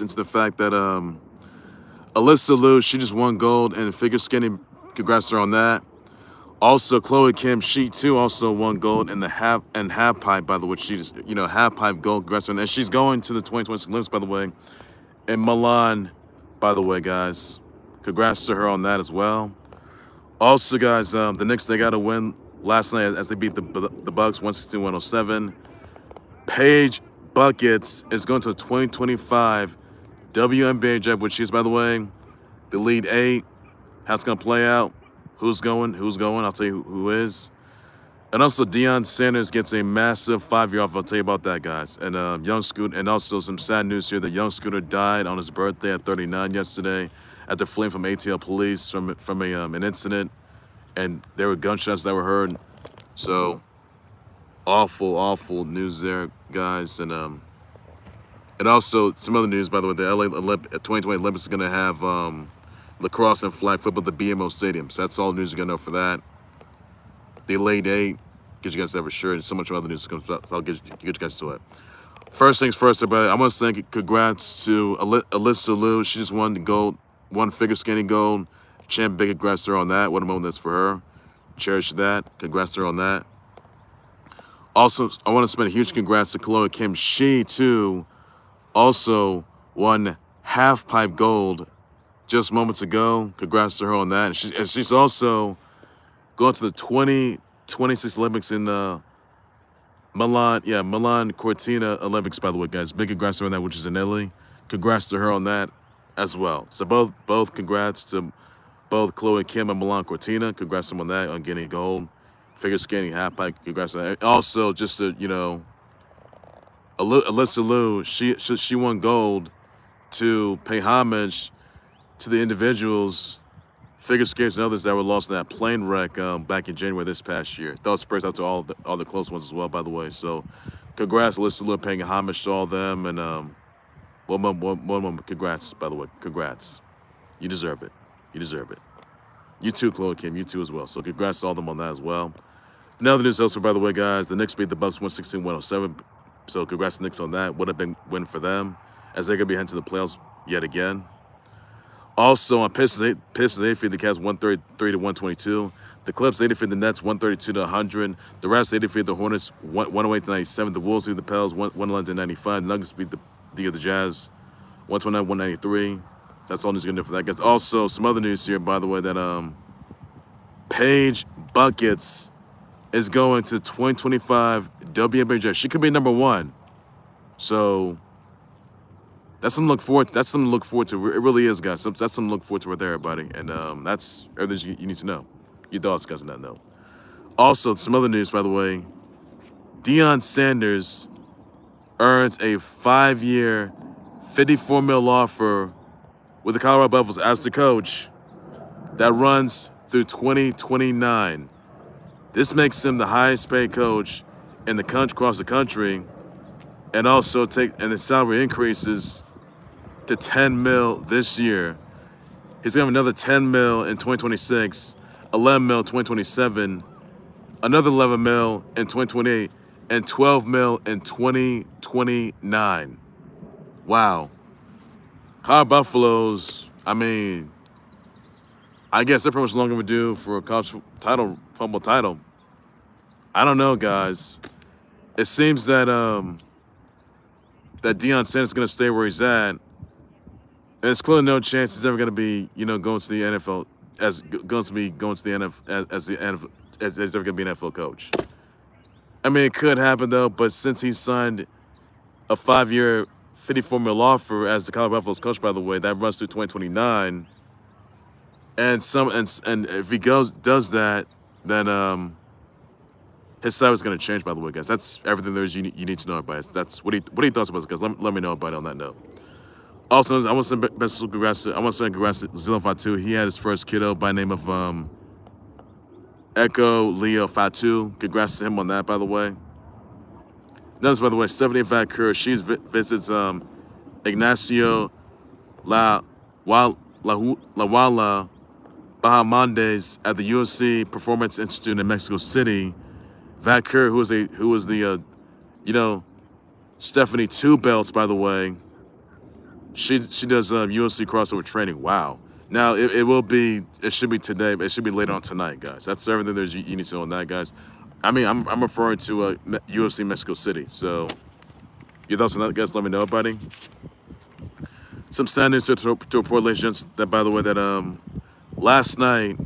into the fact that Alysa Liu, she just won gold in figure skating. Congrats to her on that. Also, Chloe Kim, she too also won gold in the half pipe. By the way, she just half pipe gold. Congrats to her. And she's going to the 2026 Olympics. By the way, in Milan. By the way, guys, congrats to her on that as well. Also, guys, the Knicks, they got a win last night as they beat the Bucks 116-107. Paige Buckets is going to the 2025 WNBA draft, which is, by the way, the lead eight. How it's going to play out. Who's going? I'll tell you who is. And also, Deion Sanders gets a massive 5-year offer. I'll tell you about that, guys. And young Scooter, and also some sad news here. The young Scooter died on his birthday at 39 yesterday after fleeing from ATL police from an incident. And there were gunshots that were heard. So, awful news there, guys. And also, some other news, by the way. The LA 2020 Olympics is going to have lacrosse and flag football at the BMO Stadium. So that's all the news you're going to know for that. The late eight, get you guys that for sure. And so much other news comes out, so I'll get you guys to it. First things first, everybody. I want to say congrats to Alysa Liu. She just won the gold, one figure skating gold. Champ, big congrats to her on that. What a moment that's for her. Cherish that. Congrats to her on that. Also, I want to spend a huge congrats to Chloe Kim. She, too, also won half-pipe gold just moments ago. Congrats to her on that. And she's also going to the 2026 Olympics in Milan Cortina Olympics, by the way, guys. Big congrats to her on that, which is in Italy. Congrats to her on that as well. So both congrats to both Chloe Kim and Milan Cortina. Congrats to them on that, on getting gold. Figure skating, half pipe, congrats on that. Also, just to, Alysa Liu, she won gold to pay homage to the individuals, figure skaters and others that were lost in that plane wreck back in January this past year. Thoughts prayers out to all the close ones as well, by the way. So, congrats, Alysa Liu, paying homage to all of them. And one moment, congrats, by the way. Congrats. You deserve it. You deserve it. You too, Chloe Kim. You too as well. So, congrats to all of them on that as well. Another news also, by the way, guys, the Knicks beat the Bucks 116-107. So, congrats to the Knicks on that. Would have been a win for them, as they're going to be heading to the playoffs yet again. Also, on Pistons, they defeated the Cavs 133-122. The Clips, they defeated the Nets 132-100. The Raps, they defeated the Hornets 108-97. The Wolves defeated the Pels 111-95. The Nuggets beat the Jazz 129-193. That's all news going to do for that, guys. Also, some other news here, by the way, that Paige Buckets is going to 2025 WNBA draft. She could be number one. So that's something to look forward to. That's something to look forward to. It really is, guys. That's something to look forward to right there, everybody. And that's everything you need to know. Your thoughts, guys, on that note. Also, some other news, by the way. Deion Sanders earns a 5-year, $54 million offer with the Colorado Buffaloes as the coach that runs through 2029. This makes him the highest paid coach in the country, across the country, and also the salary increases to $10 million this year. He's gonna have another $10 million in 2026, $11 million in 2027, another $11 million in 2028, and $12 million in 2029. Wow. Col Buffaloes, I mean, I guess they're pretty much long overdue for a college football title. I don't know, guys. It seems that that Deion Sanders is going to stay where he's at. And there's clearly no chance he's ever going to be, going to the NFL as he's ever going to be an NFL coach. I mean, it could happen though, but since he signed a 5-year, $54 million offer as the Colorado Buffaloes coach, by the way, that runs through 2029. And if he does that, then his salary is going to change, by the way, guys. That's everything there is you need to know about it. That's what he thoughts about it, guys. Let me know about it on that note. Also, I want to send congrats to Zilla Fatu. He had his first kiddo by the name of Eko Leo Fatu. Congrats to him on that, by the way. Notice, by the way, Stephanie Vancouver, she visits Ignacio La Walla Bahamondes at the UFC Performance Institute in Mexico City. Vancouver, who was the Stephanie 2 belts, by the way, She does UFC crossover training. Wow. Now it should be today, but it should be later on tonight, guys. That's everything you need to know on that, guys. I mean, I'm referring to UFC Mexico City. So your thoughts on that, guys? Let me know, buddy. Some sad news to report, ladies and gents, that by the way, that last night,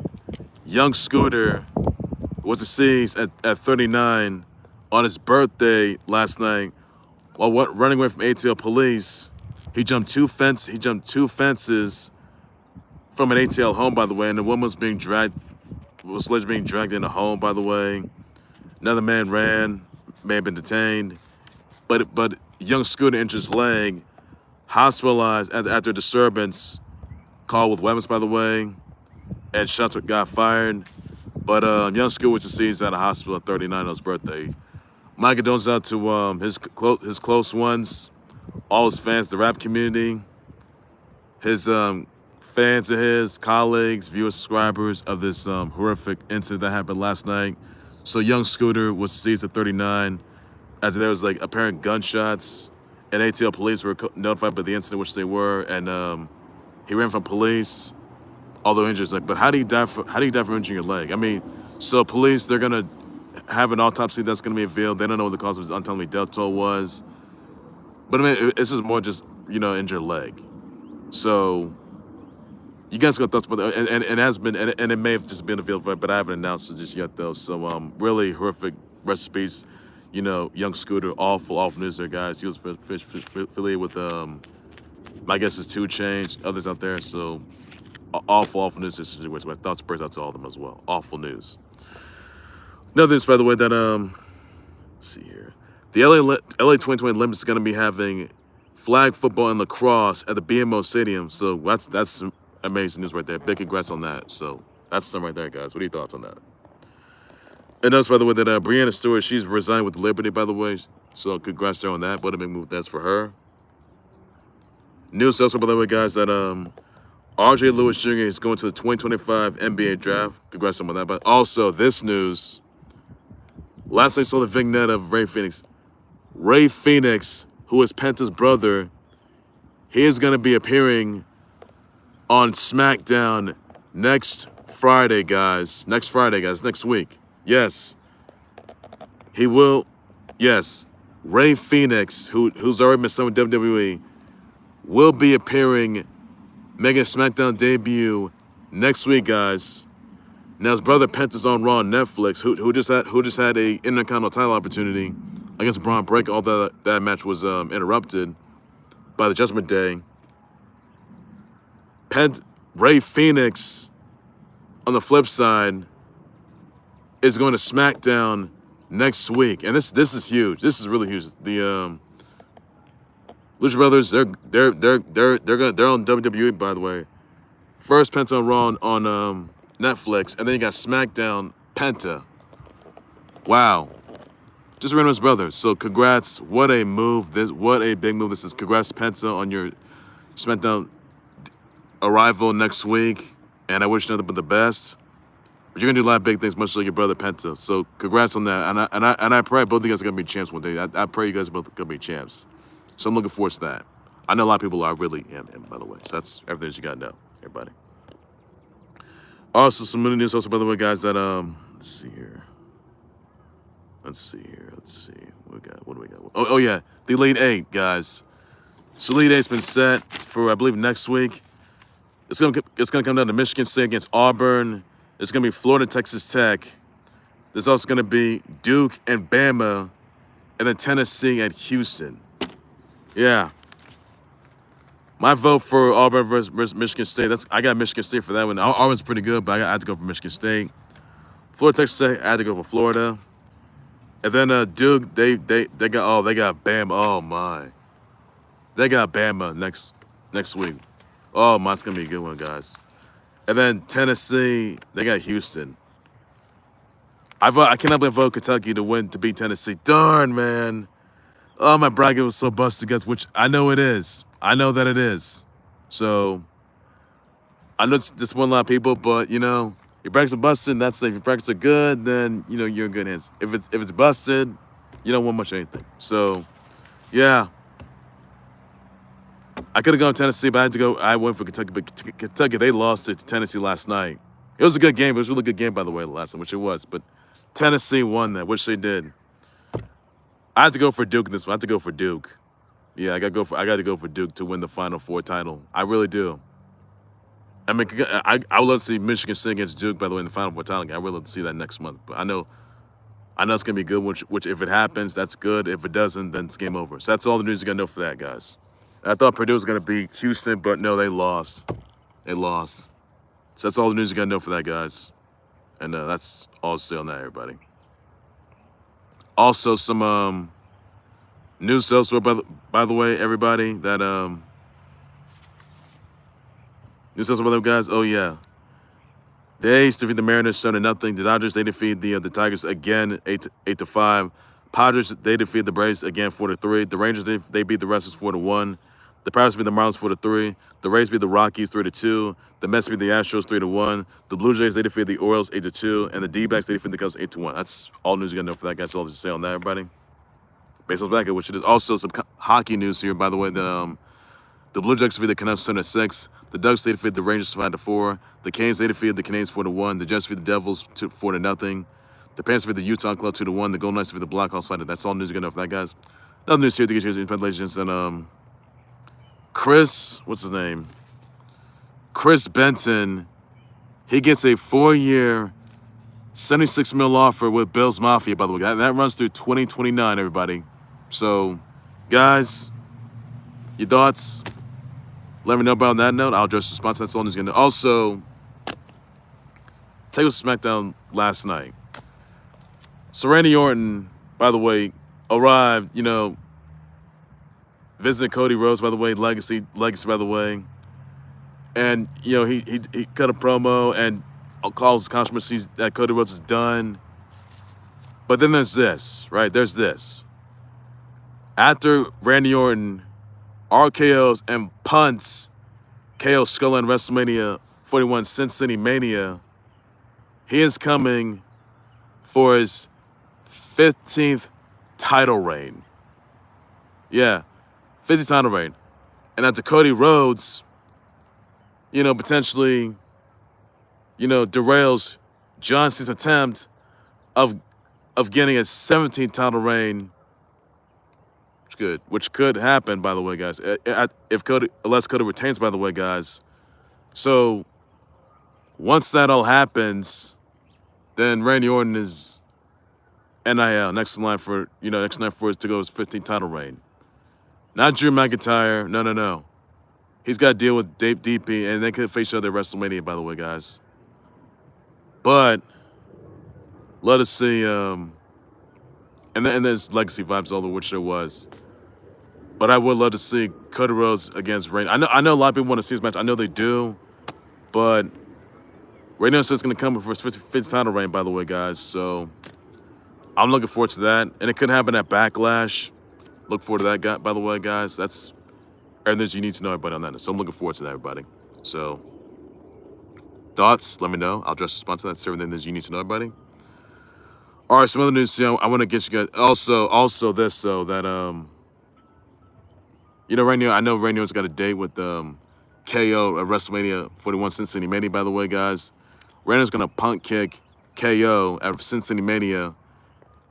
young Scooter was deceased at 39 on his birthday last night while running away from ATL police. He jumped two fences from an ATL home, by the way, and the woman was allegedly being dragged in a home, by the way. Another man ran, may have been detained, but young Scooter injured his leg, hospitalized after a disturbance, called with weapons, by the way, and shots got fired. But young Scooter was deceased at a hospital at 39 on his birthday. My condolences out to his close ones, all his fans, the rap community, his fans of his, colleagues, viewers, subscribers of this horrific incident that happened last night. So young Scooter was deceased at 39 after there was like apparent gunshots, and ATL police were notified by the incident, which they were, and he ran from police, although injured. Like, but how do you die from injuring your leg? I mean, so police, they're gonna have an autopsy that's gonna be revealed. They don't know what the cause of his untimely death toll was. But I mean, it's just more just, injured leg. So you guys got thoughts about that, and it has been, and it may have just been revealed, but I haven't announced it just yet though. So really horrific. Rest in peace, young Scooter. Awful news there, guys. He was affiliated with my guess is 2 Chainz, others out there. So awful news situation. My thoughts prayers out to all of them as well. Awful news. Another news, by the way, that let's see here. The LA 2020 Olympics is going to be having flag football and lacrosse at the BMO Stadium. So that's some amazing news right there. Big congrats on that. So that's some right there, guys. What are your thoughts on that? And notice, by the way, that Breanna Stewart, she's resigned with Liberty, by the way. So congrats there on that. What a big move that's for her. News also, by the way, guys, that RJ Lewis Jr. is going to the 2025 NBA draft. Congrats on that. But also, this news. Last night, I saw the vignette of Ray Phoenix. Ray Phoenix, who is Penta's brother, he is going to be appearing on SmackDown next Friday, guys. Next week. Yes. He will. Yes. Ray Phoenix, who's already been signed with WWE, will be appearing, making a SmackDown debut next week, guys. Now his brother Penta's on Raw on Netflix, who just had a Intercontinental title opportunity against Braun Breaker. Although that match was interrupted by the Judgment Day. Ray Phoenix, on the flip side, is going to SmackDown next week, and this is huge. This is really huge. The Lucha Brothers, they're on WWE, by the way. First Penta on Raw on Netflix, and then you got SmackDown Penta. Wow. Just ran his brother. So congrats. What a move. What a big move this is. Congrats, Penta, on your SmackDown arrival next week. And I wish you nothing but the best. But you're gonna do a lot of big things, much like your brother Penta. So congrats on that. And I pray both of you guys are gonna be champs one day. I pray you guys are both gonna be champs. So I'm looking forward to that. I know a lot of people are really in, by the way. So that's everything that you gotta know, everybody. Also, some news also, by the way, guys, that, let's see here. What do we got? Oh yeah, the Elite 8, guys. So Elite 8's been set for, I believe, next week. It's gonna come down to Michigan State against Auburn. It's gonna be Florida, Texas Tech. There's also gonna be Duke and Bama, and then Tennessee at Houston. Yeah. My vote for Auburn versus Michigan State. I got Michigan State for that one. Auburn's pretty good, but I had to go for Michigan State. Florida, Texas State, I had to go for Florida. And then Duke, they got Bama. Oh my, they got Bama next week. Oh my, it's gonna be a good one, guys. And then Tennessee, they got Houston. I cannot believe I vote Kentucky to beat Tennessee. Darn, man. Oh, my bracket was so busted, guys, which I know it is. I know that it is. So, I know it's disappointing a lot of people, but, your brackets are busted, that's if your brackets are good, then, you're in good hands. If it's busted, you don't want much of anything. So, yeah. I could have gone Tennessee, but I had to go. I went for Kentucky, but Kentucky, they lost to Tennessee last night. It was a good game. It was a really good game, by the way, last night, which it was. But Tennessee won that, which they did. I had to go for Duke in this one. I had to go for Duke. Yeah, I got to go for Duke to win the Final Four title. I really do. I mean, I would love to see Michigan State against Duke, by the way, in the Final Four title game. I would love to see that next month. But I know it's gonna be good. Which if it happens, that's good. If it doesn't, then it's game over. So that's all the news you gotta know for that, guys. I thought Purdue was gonna beat Houston, but no, they lost. They lost. So that's all the news you gotta know for that, guys. And that's all I'll say on that, everybody. Also, some news elsewhere, by the way, everybody. That news elsewhere, by the way, guys. Oh yeah, the A's defeat the Mariners 7-0. The Dodgers, they defeat the Tigers again 8-5. Padres, they defeat the Braves again 4-3. The Rangers, they beat the Restless 4-1. The Pirates beat the Marlins 4-3. The Rays beat the Rockies 3-2. The Mets beat the Astros 3-1. The Blue Jays, they defeat the Orioles 8-2. And the D-backs, they defeat the Cubs 8-1. That's all news you gotta know for that, guys. That's all to say on that, everybody. Baseball's back, which is also some hockey news here, by the way. The Blue Jays defeated the Canucks 7-6. The Ducks, they defeated the Rangers 5-4. The Canes, they defeated the Canadiens 4-1. The Jets defeated the Devils 4-0. The Panthers defeated the Utah Club 2-1. The Golden Knights defeated the Blackhawks 5-0. That's all news you gotta know for that, guys. Another news here to get you congratulations. And Chris, what's his name? Chris Benson, he gets a 4-year, $76 million offer with Bills Mafia, by the way. That runs through 2029, everybody. So, guys, your thoughts? Let me know about that note. I'll address the sponsor. That's all news going to. Also, take us to SmackDown last night. So Randy Orton, by the way, arrived, visited Cody Rhodes, by the way, legacy, by the way. And, he cut a promo and calls controversies that Cody Rhodes is done. But then there's this, right? There's this. After Randy Orton RKOs and punts KO Skull in WrestleMania 41 Cincinnati Mania, he is coming for his 15th title reign. Yeah, 15th title reign. And after Cody Rhodes, potentially, derails John Cena's attempt of getting a 17th title reign, which could happen, by the way, guys. Unless Cody retains, by the way, guys. So once that all happens, then Randy Orton is NIL, next in line for it to go his 15th title reign. Not Drew McIntyre. No. He's got to deal with DP, and they could face each other at WrestleMania, by the way, guys. But let us see. And there's legacy vibes all over which there was. But I would love to see Cody Rhodes against Randy. I know a lot of people want to see this match. I know they do. But Randy Orton says it's going to come for his 15th title reign, by the way, guys. So I'm looking forward to that. And it could happen at Backlash. Look forward to that, by the way, guys. That's everything you need to know, everybody, on that. So I'm looking forward to that, everybody. So thoughts, let me know. I'll address the sponsor. That's everything that you need to know, everybody. All right, some other news. I want to get you guys. Also this, though, that, Randy, I know Randy Orton's got a date with KO at WrestleMania 41 Cincinnati Mania, by the way, guys. Randy's going to punt kick KO at Cincinnati Mania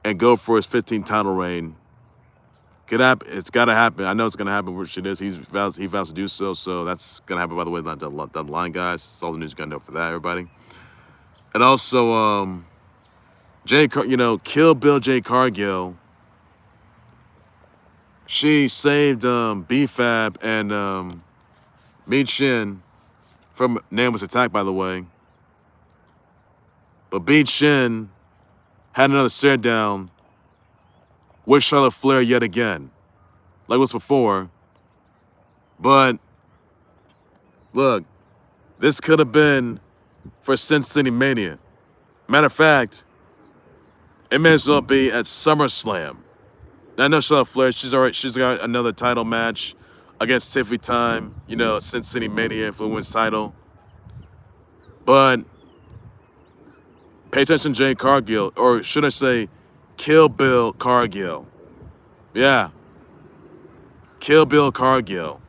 and go for his 15th title reign. It's got to happen. I know it's going to happen, which it is. He vows to do so. So that's going to happen, by the way, down the line, guys. That's all the news you got to know for that, everybody. And also, Kill Bill J. Cargill, she saved B-Fab and Meat Shin from Naomi's attack, by the way. But Meat Shin had another stare down with Charlotte Flair yet again, like it was before. But look, this could have been for Cincinnati Mania. Matter of fact, it may as well be at SummerSlam. Now I know Charlotte Flair, she's got another title match against Tiffany Time, Cincinnati Mania for the women's title. But pay attention to Jade Cargill, or should I say Kill Bill Cargill. Yeah. Kill Bill Cargill.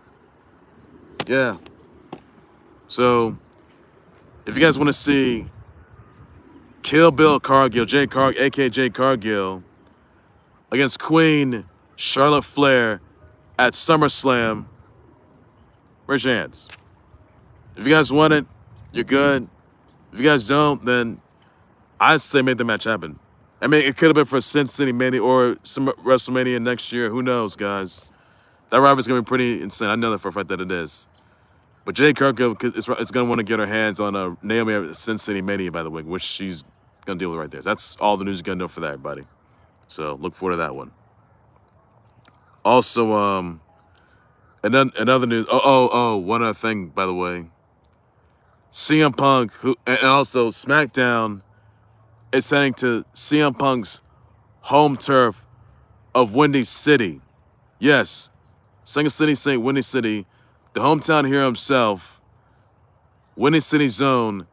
Yeah. So, if you guys want to see Kill Bill Cargill, aka Jay Cargill, against Queen Charlotte Flair at SummerSlam, raise your hands. If you guys want it, you're good. If you guys don't, then I say make the match happen. I mean, it could have been for Sin City Mania or some WrestleMania next year. Who knows, guys? That rivalry's gonna be pretty insane. I know that for a fact that it is. But Jade Cargill is gonna want to get her hands on Naomi at Sin City Mania, by the way, which she's gonna deal with right there. That's all the news you're gonna know for that, everybody. So look forward to that one. Also, another news. One other thing, by the way. CM Punk, and also SmackDown, is heading to CM Punk's home turf of Windy City. Yes, Single City St. Windy City, the hometown hero himself, Windy City Zone.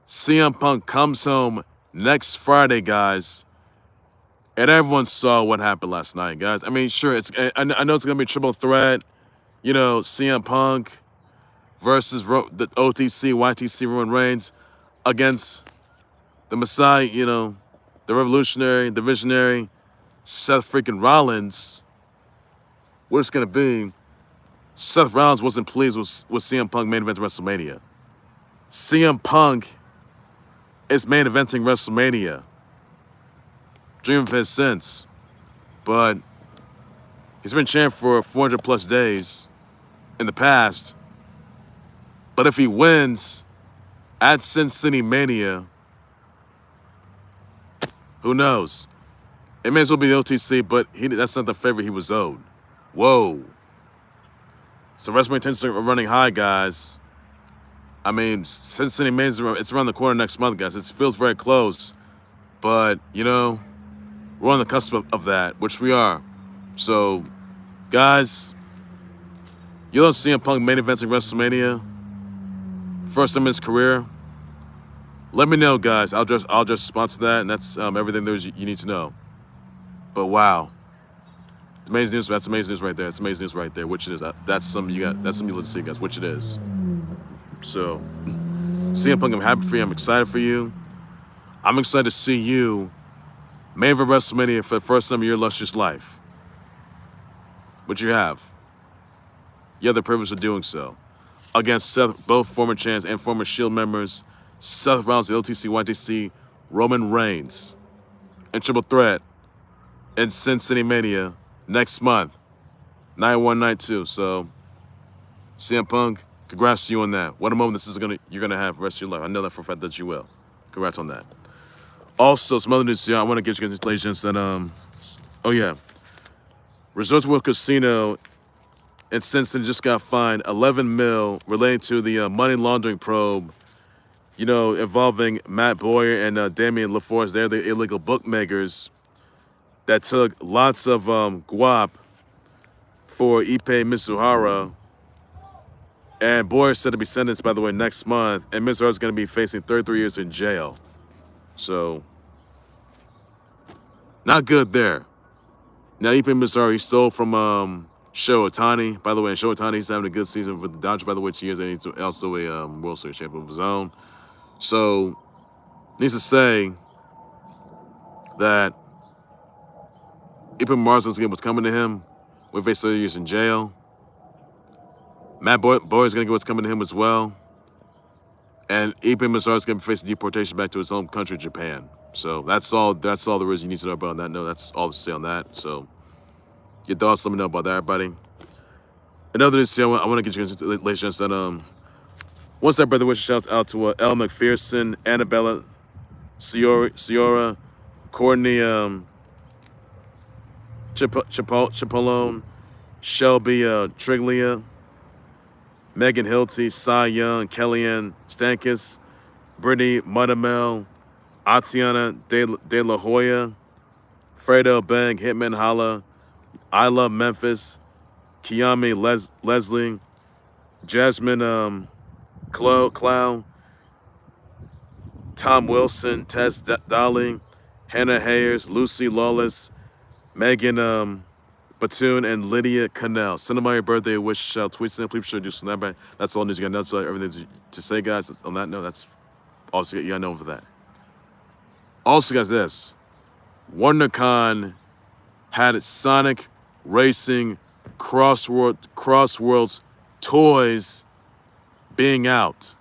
CM Punk comes home next Friday, guys. And everyone saw what happened last night, guys. I mean, sure, I know it's gonna be a triple threat. You know, CM Punk versus the OTC, YTC, Roman Reigns against the Messiah, you know, the revolutionary, the visionary, Seth freaking Rollins. What it's gonna be, Seth Rollins wasn't pleased with CM Punk main event WrestleMania. CM Punk is main eventing WrestleMania. Dream of his since. But he's been champ for 400 plus days in the past. But if he wins at Sin City Mania, who knows? It may as well be the OTC, but that's not the favor he was owed. Whoa. So WrestleMania tensions are running high, guys. I mean, Sin City Mania, it's around the corner next month, guys. It feels very close. But, you know, we're on the cusp of that, which we are. So, guys, you don't see CM Punk main eventing WrestleMania, first time in his career. Let me know, guys. I'll just sponsor that, and that's everything you need to know. But wow, amazing news. That's amazing news right there. That's amazing news right there. Which it is. That's something you got. That's something you love to see, guys. Which it is. So, CM Punk, I'm happy for you. I'm excited for you. I'm excited to see you main event WrestleMania for the first time in your illustrious life. But you have. You have the privilege of doing so. Against Seth, both former champs and former Shield members, Seth Rollins, the OTC, YTC, Roman Reigns, and Triple Threat in Sin City Mania next month, 9/1/92. So, CM Punk, congrats to you on that. What a moment you're gonna have the rest of your life. I know that for a fact that you will. Congrats on that. Also, some other news here. I want to get you guys that Resorts World Casino in Cincinnati just got fined $11 million relating to the money laundering probe, you know, involving Matt Boyer and Damian LaForce. They're the illegal bookmakers that took lots of guap for Ipe Mizuhara. And Boyer said to be sentenced, by the way, next month. And Mizuhara's going to be facing 33 years in jail. So, not good there. Now, Ipe Mizuhara, he stole from Shohei Ohtani. By the way, Shohei Ohtani, he's having a good season with the Dodgers, by the way, he is, and he's also a World Series champion of his own. So, needs to say that Ipe Mizuhara's going to get what's coming to him. We'll face 30 years in jail. Matt Boyer's going to get what's coming to him as well. And Ipe Mizuhara's going to be facing deportation back to his home country, Japan. So that's all there is you need to know about that. No, that's all to say on that. So your thoughts, let me know about that, everybody. Another news, I want to get you guys, ladies and gentlemen, once that brother wish shouts out to Elle McPherson, Annabella Ciora, Courtney Cipollone, Shelby Triglia, Megan Hilty, Cy Young, Kellyanne Stankus, Brittany Mudamel, Atiana De La Hoya, Fredo Bang, Hitman Holla, I Love Memphis, Kiami Leslie, Jasmine Clown, Tom Wilson, Tess Dolly, Hannah Hayers, Lucy Lawless, Megan Batoon and Lydia Cannell. Send them by your birthday wish. Shout tweets and please sure to do some that. That's all news you got. That's everything to say, guys. On that note, that's also you got to know for that. Also, guys, this WonderCon had Sonic Racing Crossworlds toys being out.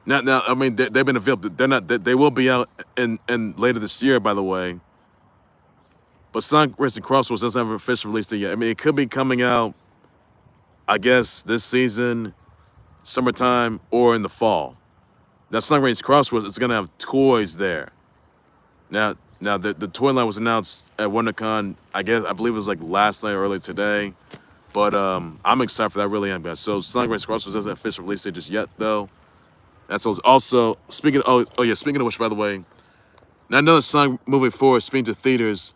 Now, I mean, they've been available. They're not. They will be out in later this year, by the way. But Sonic Racing Crossworlds doesn't have an official release date yet. I mean, it could be coming out, I guess, this season, summertime, or in the fall. Now, Sonic Racing Crossworlds is going to have toys there. Now, the toy line was announced at WonderCon. I believe it was like last night or early today. But I'm excited for that. I really am, guys. So Sonic Racing Crossworlds doesn't have an official release date just yet, though. That's also speaking. Speaking of which, by the way, now another Sonic movie 4 is being to theaters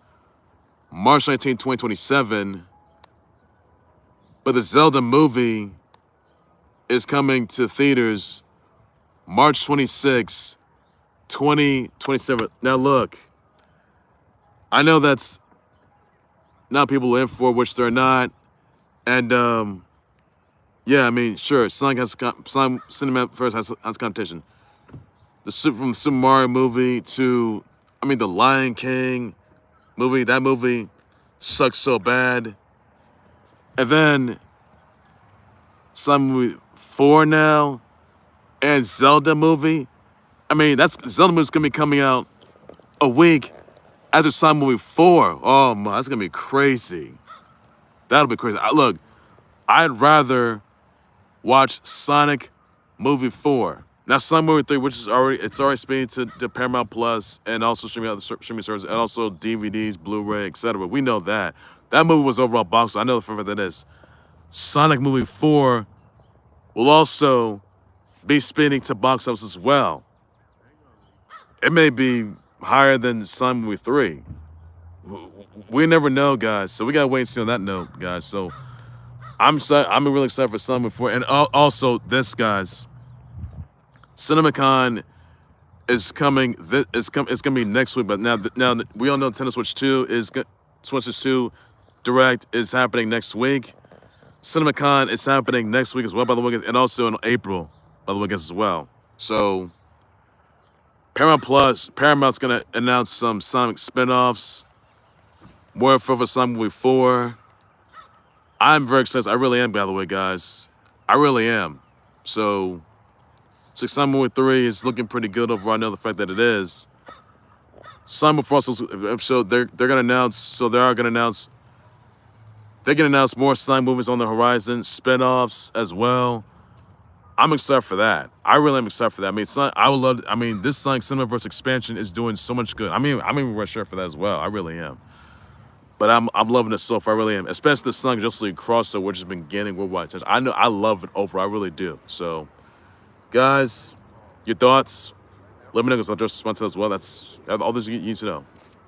March 19, 2027. But the Zelda movie is coming to theaters March 26, 2027. Now look, I know that's not people are in for, which they're not, and yeah, I mean, sure, Sonic Cinema first has competition. From Super Mario movie to, I mean, the Lion King movie. That movie sucks so bad. And then Sonic movie 4 now, and Zelda movie. I mean, Zelda movie's gonna be coming out a week after Sonic movie 4. Oh my, that's gonna be crazy. That'll be crazy. Look, I'd rather watch Sonic movie 4. Now, Sonic movie 3, which is already streaming to Paramount Plus and also streaming out the streaming services and also DVDs, Blu-ray, etc. We know that. That movie was overall box. So I know the fact that is. Sonic movie 4 will also be spinning to box office as well. It may be higher than Sonic movie 3. We never know, guys. So we gotta wait and see on that note, guys. So I'm really excited for Sonic movie 4, and also this, guys. CinemaCon is coming. It's gonna be next week. But now we all know Nintendo Switch 2 Direct is happening next week. CinemaCon is happening next week as well, by the way, and also in April, by the way, as well. So Paramount's gonna announce some Sonic spinoffs, more for Sonic movie 4. I'm very excited. I really am, by the way, guys. I really am. So Sonic movie 3 is looking pretty good overall. I know the fact that it is. Sonic movie 4, so they're gonna announce. So they are gonna announce. They can announce more Sonic movies on the horizon, spinoffs as well. I'm excited for that. I really am excited for that. I mean, this Sonic Cinemaverse expansion is doing so much good. I'm even really sure for that as well. I really am. But I'm loving it so far. I really am. Especially the Sonic Justice League crossover, which has been gaining worldwide attention. I know I love it overall. I really do. So, guys, your thoughts? Let me know because I'll just respond to as well. That's all this you need to know.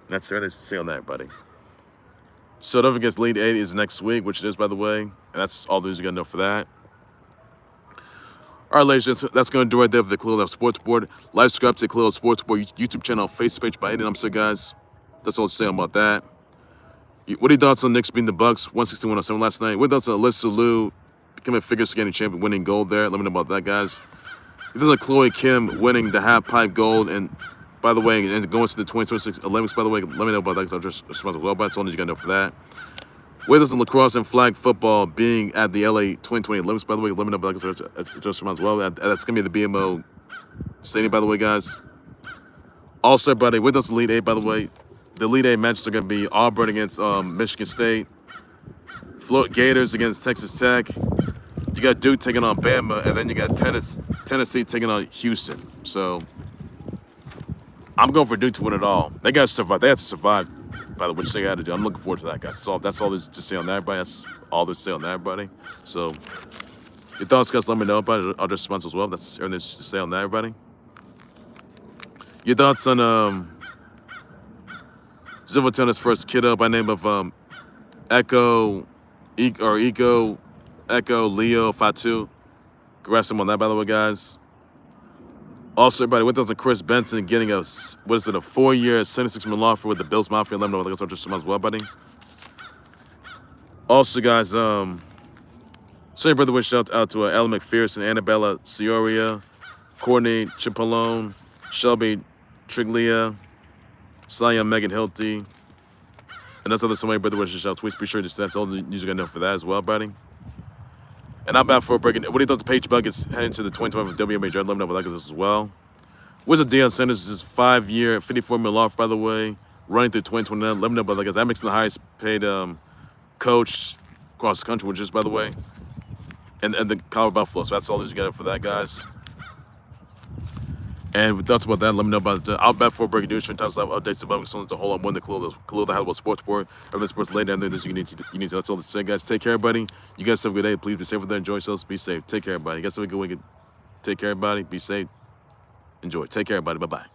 That's everything to say on that, buddy. So don't forget, Lead 8 is next week, which it is, by the way. And that's all the news you got to know for that. All right, ladies and gentlemen, that's going to do right there for the Khalil Sports Board. Like, subscribe to the Khalil Sports Board YouTube channel, Facebook page by 8. I'm so, guys, that's all to say about that. What are your thoughts on Knicks beating the Bucks 161-107 last night? What are your thoughts on Alysa Liu becoming a figure skating champion, winning gold there? Let me know about that, guys. Your thoughts on Chloe Kim winning the Halfpipe Gold and, by the way, and going to the 2026 Olympics, by the way, let me know about that because I'll just respond as well. But that's all you got to know for that. With us in lacrosse and flag football being at the LA 2020 Olympics, by the way, let me know about that because just respond as well. That's going to be the BMO Stadium, by the way, guys. Also, everybody, with us in Elite 8, by the way, the Elite 8 matches are going to be Auburn against Michigan State, Florida Gators against Texas Tech. You got Duke taking on Bama, and then you got Tennessee taking on Houston. So I'm going for Duke to win it all. They got to survive. They have to survive, by the way, which they got to do. I'm looking forward to that, guys. That's all there's to say on that, everybody. That's all there's to say on that, everybody. So your thoughts, guys, let me know about it. I'll just respond as well. That's everything to say on that, everybody. Your thoughts on Zilla Fatu's first kiddo by name of Eko Leo Fatu. Congrats him on that, by the way, guys. Also, everybody, with us on Chris Benson getting a 4-year, $76 million offer with the Bills Mafia. Let me know what that's just as well, buddy. Also, guys, so your brother wish shout out to Ella McPherson, Annabella Cioria, Courtney Cipollone, Shelby Triglia, Sia Megan Hilty, and that's other somebody brother wishes out. Please be sure to that's all the news you got to know for that as well, buddy. And I'm back for a break. What do you thought the Paige Buckets heading to the 2020 WNBA draft? Let me know about that as well. Wizard Deion Sanders is 5-year, $54 million off, by the way, running through 2029. Let me know about that, because that makes him the highest paid coach across the country, which is, by the way, and the Col Buffaloes. So that's all you got for that, guys. And with thoughts about that, let me know about it. I'll bet for breaking news, times live updates about songs to hold on one the Khalil the Halfpipe Sports Board. Everything sports later down there. This you need to. That's all to say, guys. Take care, everybody. You guys have a good day. Please be safe with that. Enjoy yourselves. Be safe. Take care, everybody. You guys have a good weekend. Take care, everybody. Be safe. Enjoy. Take care, everybody. Bye bye.